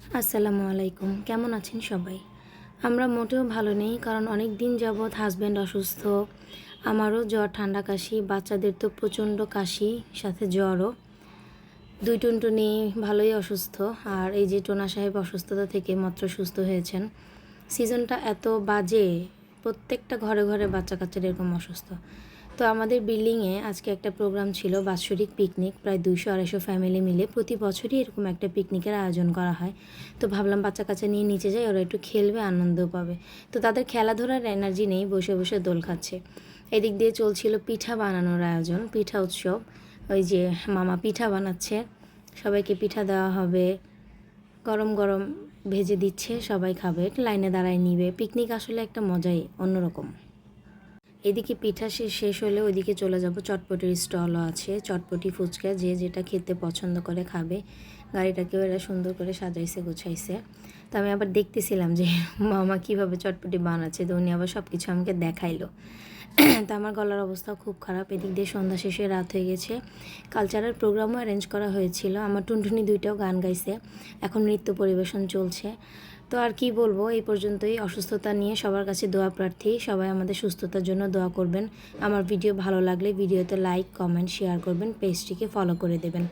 আসসালামু আলাইকুম। কেমন আছেন সবাই? আমরা মোটেও ভালো নেই, কারণ অনেক দিন যাবৎ হাজব্যান্ড অসুস্থ। আমারও জ্বর, ঠান্ডা, কাশি। বাচ্চাদের তো প্রচণ্ড কাশি, সাথে জ্বরও। দুই টুনটুনি ভালোই অসুস্থ। আর এই যে টোনা সাহেব অসুস্থতা থেকে মাত্র সুস্থ হয়েছেন। সিজনটা এত বাজে, প্রত্যেকটা ঘরে ঘরে বাচ্চা কাচ্চারা এরকম অসুস্থ। তো আমাদের বিল্ডিংয়ে আজকে একটা প্রোগ্রাম ছিল, বাৎসরিক পিকনিক। প্রায় 200-250 ফ্যামিলি মিলে প্রতি বছরই এরকম একটা পিকনিকের আয়োজন করা হয়। তো ভাবলাম বাচ্চা কাচ্চা নিয়ে নিচে যাই, ওরা একটু খেলবে, আনন্দও পাবে। তো তাদের খেলাধুলার এনার্জি নেই, বসে বসে দোল খাচ্ছে। এদিক দিয়ে চলছিল পিঠা বানানোর আয়োজন, পিঠা উৎসব। ওই যে মামা পিঠা বানাচ্ছে, সবাইকে পিঠা দেওয়া হবে, গরম গরম ভেজে দিচ্ছে, সবাই খাবে, লাইনে দাঁড়ায় নিবে। পিকনিক আসলে একটা মজাই অন্যরকম। এদিকে পিঠা শেষ হলে ওইদিকে চলে যাব, চটপটির স্টলও আছে, চটপটি ফুচকা যে যেটা খেতে পছন্দ করে খাবে। গাড়িটাকেও এরা সুন্দর করে সাজাইছে গুছাইছে। তো আমি আবার দেখতেছিলাম যে মামা কীভাবে চটপটি বানাচ্ছে, তো উনি আবার সব কিছু আমাকে দেখাইলো। তো আমার গলার অবস্থাও খুব খারাপ। এদিক দিয়ে সন্ধ্যা শেষে রাত হয়ে গেছে। কালচারাল প্রোগ্রামও অ্যারেঞ্জ করা হয়েছিল, আমার টুনটুনি দুইটাও গান গাইছে, এখন নৃত্য পরিবেশন চলছে। তো আর কি বলবো, এই পর্যন্তই। অসুস্থতা নিয়ে সবার কাছে দোয়া প্রার্থী, সবাই আমাদের সুস্থতার জন্য দোয়া করবেন। আমার ভিডিও ভালো লাগলে ভিডিওতে লাইক, কমেন্ট, শেয়ার করবেন, পেজটিকে ফলো করে দেবেন।